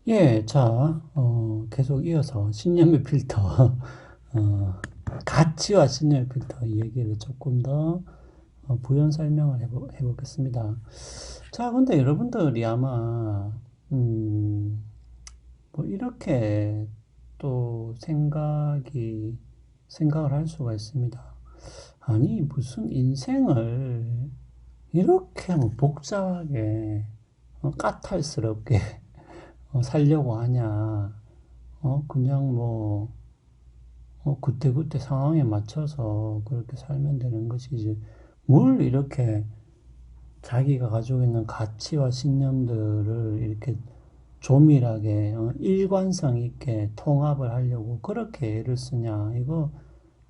예, 자, 계속 이어서 신념의 필터, 가치와 신념의 필터 이 얘기를 조금 더 부연 설명을 해보겠습니다. 자, 근데 여러분들이 아마, 음, 뭐 이렇게 또 생각을 할 수가 있습니다. 아니, 무슨 인생을 이렇게 뭐 복잡하게, 까탈스럽게 살려고 하냐. 그냥 뭐, 그때그때 상황에 맞춰서 그렇게 살면 되는 것이지. 뭘 이렇게 자기가 가지고 있는 가치와 신념들을 이렇게 조밀하게, 일관성 있게 통합을 하려고 그렇게 애를 쓰냐. 이거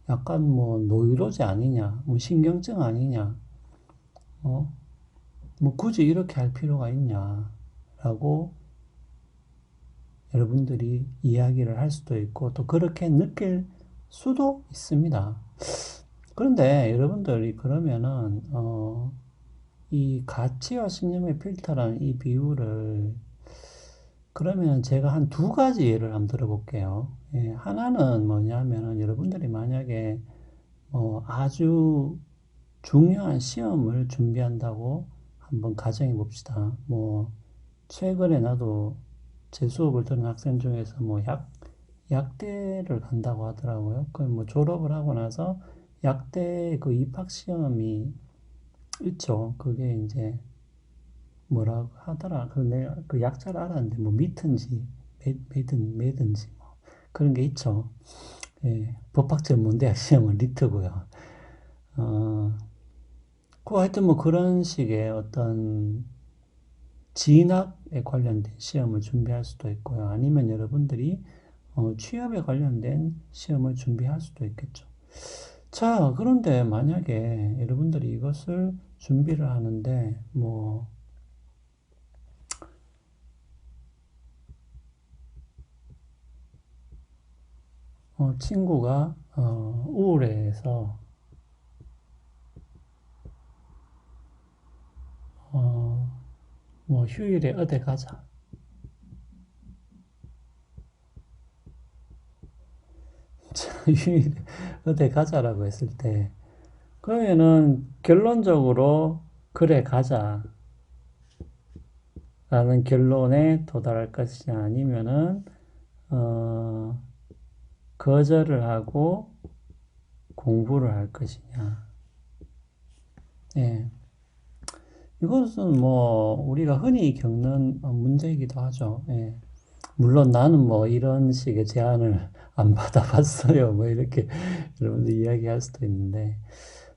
약간 뭐 노이로제 아니냐. 뭐 신경증 아니냐. 어? 뭐 굳이 이렇게 할 필요가 있냐. 라고 여러분들이 이야기를 할 수도 있고 또 그렇게 느낄 수도 있습니다. 그런데 여러분들이 그러면은 이 가치와 신념의 필터라는 이 비유를 그러면 제가 한 두 가지 예를 한번 들어볼게요. 예, 하나는 뭐냐면은 여러분들이 만약에 아주 중요한 시험을 준비한다고 한번 가정해 봅시다. 뭐 최근에 나도 제 수업을 듣는 학생 중에서 뭐 약대를 간다고 하더라고요. 그 뭐 졸업을 하고 나서 약대 그 입학 시험이 있죠. 그게 이제 뭐라고 하더라. 그 내가 그 약자를 알았는데 뭐 미든지 매든지 뭐 그런 게 있죠. 예, 법학전문대학 시험은 리트고요. 어, 그 하여튼 뭐 그런 식의 어떤 진학에 관련된 시험을 준비할 수도 있고요. 아니면 여러분들이 취업에 관련된 시험을 준비할 수도 있겠죠. 자, 그런데 만약에 여러분들이 이것을 준비를 하는데, 뭐, 친구가, 우울해해서, 어, 뭐, 휴일에 어디 가자. 휴일에 어디 가자라고 했을 때, 그러면은 결론적으로, 그래, 가자. 라는 결론에 도달할 것이냐, 아니면은, 어, 거절을 하고 공부를 할 것이냐. 예. 이것은 뭐 우리가 흔히 겪는 문제이기도 하죠. 예. 물론 나는 뭐 이런 식의 제안을 안 받아봤어요. 뭐 이렇게 여러분들 이야기할 수도 있는데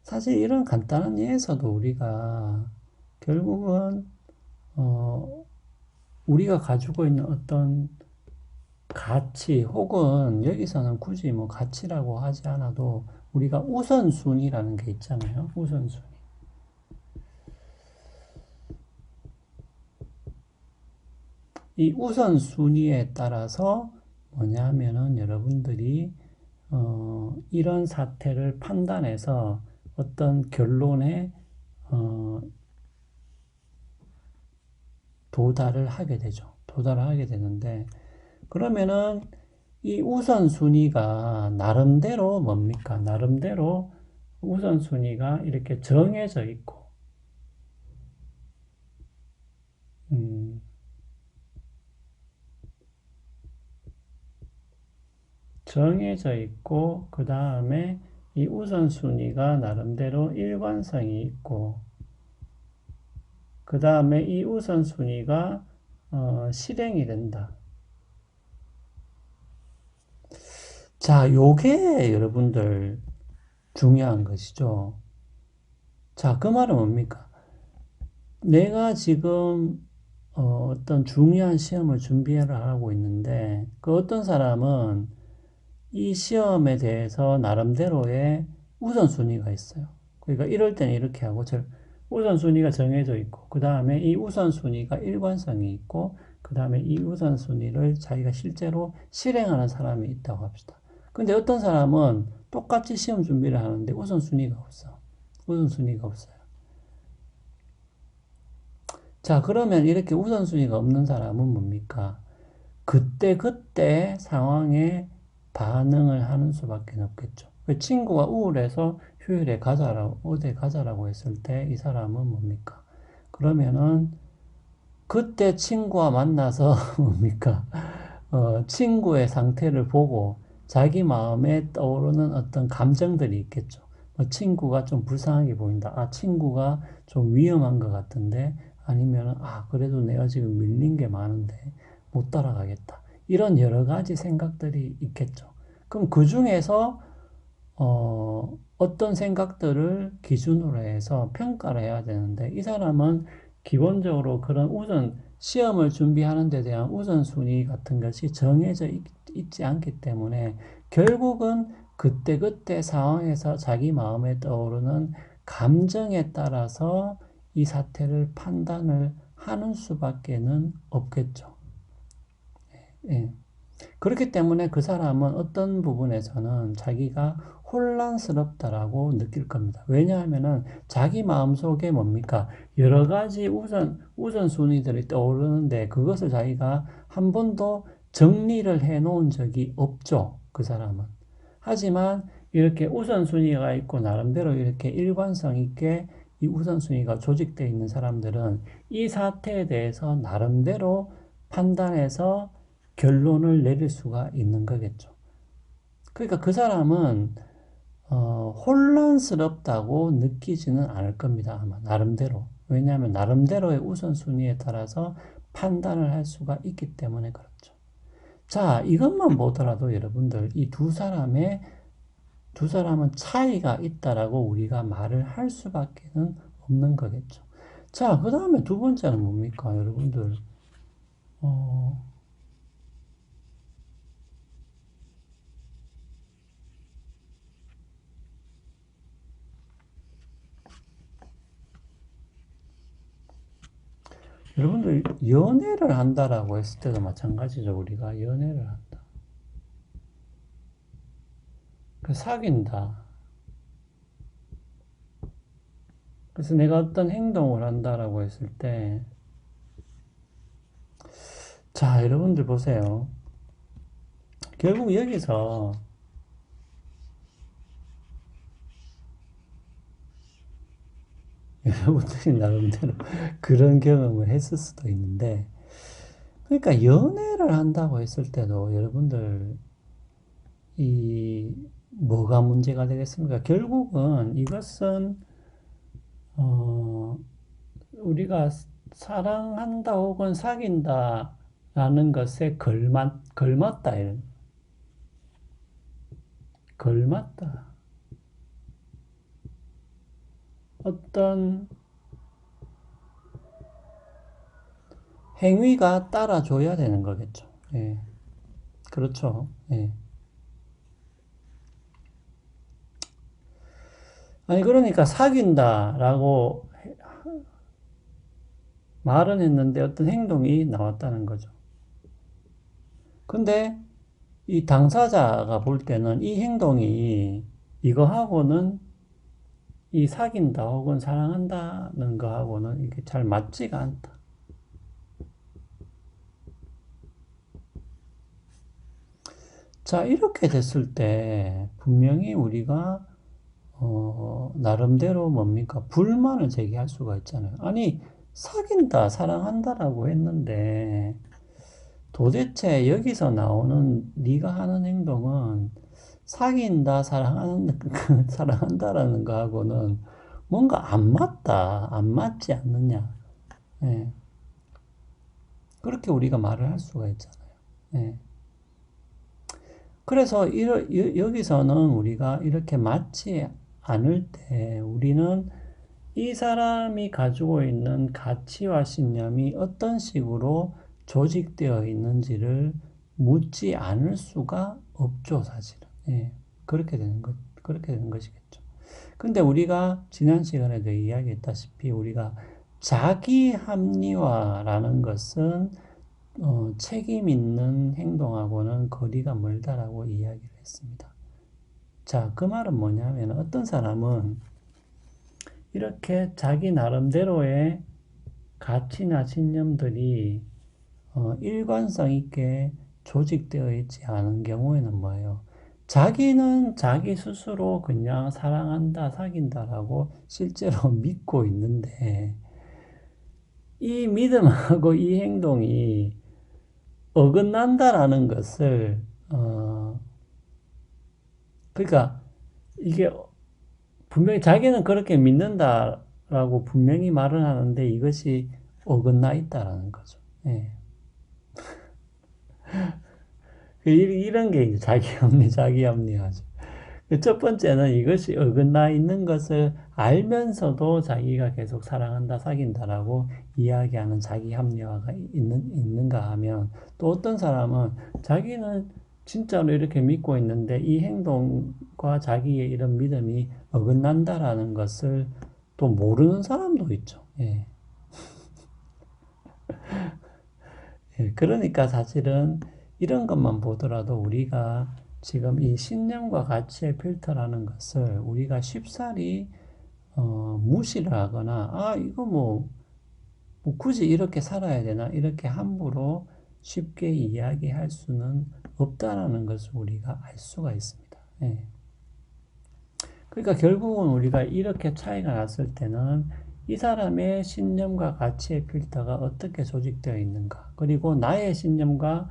사실 이런 간단한 예에서도 우리가 결국은 어 우리가 가지고 있는 어떤 가치 혹은 여기서는 굳이 뭐 가치라고 하지 않아도 우리가 우선순위라는 게 있잖아요. 우선순위. 이 우선순위에 따라서 뭐냐면은 여러분들이 이런 사태를 판단해서 어떤 결론에 어, 도달을 하게 되죠. 도달을 하게 되는데 그러면은 이 우선순위가 나름대로 뭡니까? 나름대로 우선순위가 이렇게 정해져 있고 음, 정해져 있고 그 다음에 이 우선순위가 나름대로 일관성이 있고 그 다음에 이 우선순위가 실행이 된다. 자, 요게 여러분들 중요한 것이죠. 자, 그 말은 뭡니까? 내가 지금 어떤 중요한 시험을 준비를 하고 있는데 그 어떤 사람은 이 시험에 대해서 나름대로의 우선순위가 있어요. 그러니까 이럴 때는 이렇게 하고 우선순위가 정해져 있고 그 다음에 이 우선순위가 일관성이 있고 그 다음에 이 우선순위를 자기가 실제로 실행하는 사람이 있다고 합시다. 근데 어떤 사람은 똑같이 시험 준비를 하는데 우선순위가 없어. 우선순위가 없어요. 자, 그러면 이렇게 우선순위가 없는 사람은 뭡니까? 그때 상황에 반응을 하는 수밖에 없겠죠. 친구가 우울해서 휴일에 가자라고, 어디 가자라고 했을 때 이 사람은 뭡니까? 그러면은 그때 친구와 만나서 뭡니까? 친구의 상태를 보고 자기 마음에 떠오르는 어떤 감정들이 있겠죠. 친구가 좀 불쌍하게 보인다. 아, 친구가 좀 위험한 것 같은데, 아니면, 아, 그래도 내가 지금 밀린 게 많은데 못 따라가겠다. 이런 여러 가지 생각들이 있겠죠. 그럼 그 중에서, 어떤 생각들을 기준으로 해서 평가를 해야 되는데, 이 사람은 기본적으로 그런 시험을 준비하는 데 대한 우선순위 같은 것이 정해져 있지 않기 때문에 결국은 그때그때 상황에서 자기 마음에 떠오르는 감정에 따라서 이 사태를 판단을 하는 수밖에는 없겠죠. 예. 그렇기 때문에 그 사람은 어떤 부분에서는 자기가 혼란스럽다라고 느낄 겁니다. 왜냐하면은 자기 마음속에 뭡니까? 여러 가지 우선순위들이 떠오르는데 그것을 자기가 한 번도 정리를 해 놓은 적이 없죠. 그 사람은. 하지만 이렇게 우선순위가 있고 나름대로 이렇게 일관성 있게 이 우선순위가 조직되어 있는 사람들은 이 사태에 대해서 나름대로 판단해서 결론을 내릴 수가 있는 거겠죠. 그러니까 그 사람은 혼란스럽다고 느끼지는 않을 겁니다. 아마 나름대로. 왜냐하면 나름대로의 우선순위에 따라서 판단을 할 수가 있기 때문에 그렇죠. 자, 이것만 보더라도 여러분들 이 두 사람은 차이가 있다라고 우리가 말을 할 수밖에는 없는 거겠죠. 자, 그 다음에 두 번째는 뭡니까, 여러분들? 어, 여러분들 연애를 한다라고 했을 때도 마찬가지죠. 우리가 연애를 한다. 그 사귄다. 그래서 내가 어떤 행동을 한다라고 했을 때, 자, 여러분들 보세요. 결국 여기서 여러분들이 나름대로 그런 경험을 했을 수도 있는데, 그러니까 연애를 한다고 했을 때도 여러분들 이 뭐가 문제가 되겠습니까? 결국은 이것은 어, 우리가 사랑한다 혹은 사귄다라는 것에 걸맞다. 걸맞다. 어떤 행위가 따라줘야 되는 거겠죠. 예. 그렇죠. 예. 아니, 그러니까 사귄다라고 말은 했는데 어떤 행동이 나왔다는 거죠. 근데 이 당사자가 볼 때는 이 행동이 이거하고는 이 사귄다 혹은 사랑한다는 거하고는 이게 잘 맞지가 않다. 자, 이렇게 됐을 때 분명히 우리가 나름대로 뭡니까? 불만을 제기할 수가 있잖아요. 아니, 사귄다, 사랑한다라고 했는데 도대체 여기서 나오는 네가 하는 행동은 사귄다, 사랑한다라는 거하고는 뭔가 안 맞다, 안 맞지 않느냐. 예. 그렇게 우리가 말을 할 수가 있잖아요. 예. 그래서 여기서는 우리가 이렇게 맞지 않을 때 우리는 이 사람이 가지고 있는 가치와 신념이 어떤 식으로 조직되어 있는지를 묻지 않을 수가 없죠, 사실은. 예. 그렇게 되는 것이겠죠. 근데 우리가 지난 시간에도 이야기했다시피 우리가 자기 합리화라는 것은 책임 있는 행동하고는 거리가 멀다라고 이야기를 했습니다. 자, 그 말은 뭐냐면 어떤 사람은 이렇게 자기 나름대로의 가치나 신념들이 일관성 있게 조직되어 있지 않은 경우에는 뭐예요? 자기는 자기 스스로 그냥 사랑한다, 사귄다라고 실제로 믿고 있는데, 이 믿음하고 이 행동이 어긋난다라는 것을, 그러니까 이게 분명히 자기는 그렇게 믿는다라고 분명히 말을 하는데 이것이 어긋나 있다라는 거죠. 예. 이런 게 이제 자기 합리화죠. 첫 번째는 이것이 어긋나 있는 것을 알면서도 자기가 계속 사랑한다, 사귄다라고 이야기하는 자기 합리화가 있는가 하면, 또 어떤 사람은 자기는 진짜로 이렇게 믿고 있는데 이 행동과 자기의 이런 믿음이 어긋난다라는 것을 또 모르는 사람도 있죠. 예. 예, 그러니까 사실은 이런 것만 보더라도 우리가 지금 이 신념과 가치의 필터라는 것을 우리가 쉽사리 무시를 하거나, 이거 뭐 굳이 이렇게 살아야 되나, 이렇게 함부로 쉽게 이야기할 수는 없다라는 것을 우리가 알 수가 있습니다. 예. 그러니까 결국은 우리가 이렇게 차이가 났을 때는 이 사람의 신념과 가치의 필터가 어떻게 조직되어 있는가, 그리고 나의 신념과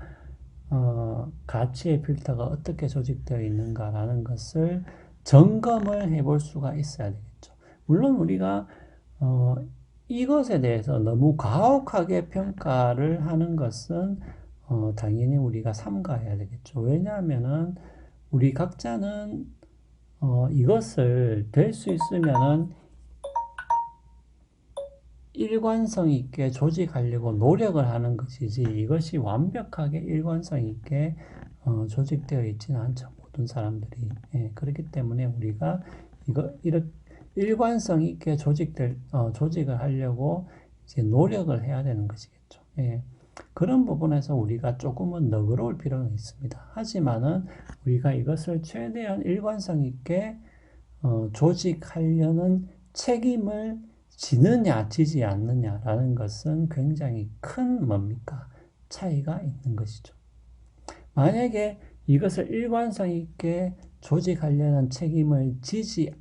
가치의 필터가 어떻게 조직되어 있는가라는 것을 점검을 해볼 수가 있어야 되겠죠. 물론 우리가 어, 이것에 대해서 너무 가혹하게 평가를 하는 것은 당연히 우리가 삼가해야 되겠죠. 왜냐하면은 우리 각자는 이것을 될 수 있으면은 일관성 있게 조직하려고 노력을 하는 것이지, 이것이 완벽하게 일관성 있게 조직되어 있지는 않죠. 모든 사람들이. 예, 그렇기 때문에 우리가 이렇게 일관성 있게 조직을 하려고 이제 노력을 해야 되는 것이겠죠. 예. 그런 부분에서 우리가 조금은 너그러울 필요는 있습니다. 하지만은 우리가 이것을 최대한 일관성 있게 조직하려는 책임을 지느냐, 지지 않느냐라는 것은 굉장히 큰 뭡니까? 차이가 있는 것이죠. 만약에 이것을 일관성 있게 조직하려는 책임을 지지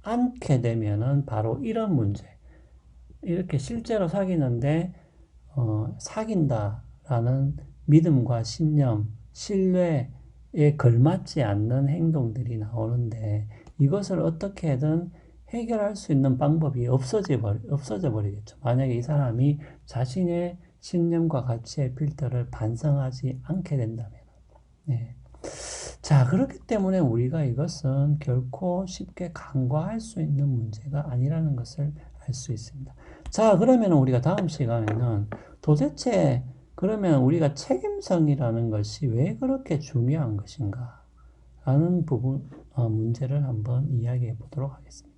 않게 되면은 바로 이런 문제. 이렇게 실제로 사귀는데, 사귄다라는 믿음과 신념, 신뢰에 걸맞지 않는 행동들이 나오는데, 이것을 어떻게든 해결할 수 있는 방법이 없어져 버리겠죠. 만약에 이 사람이 자신의 신념과 가치의 필터를 반성하지 않게 된다면. 네. 자, 그렇기 때문에 우리가 이것은 결코 쉽게 간과할 수 있는 문제가 아니라는 것을 알 수 있습니다. 자, 그러면 우리가 다음 시간에는 도대체 그러면 우리가 책임성이라는 것이 왜 그렇게 중요한 것인가? 라는 부분, 문제를 한번 이야기해 보도록 하겠습니다.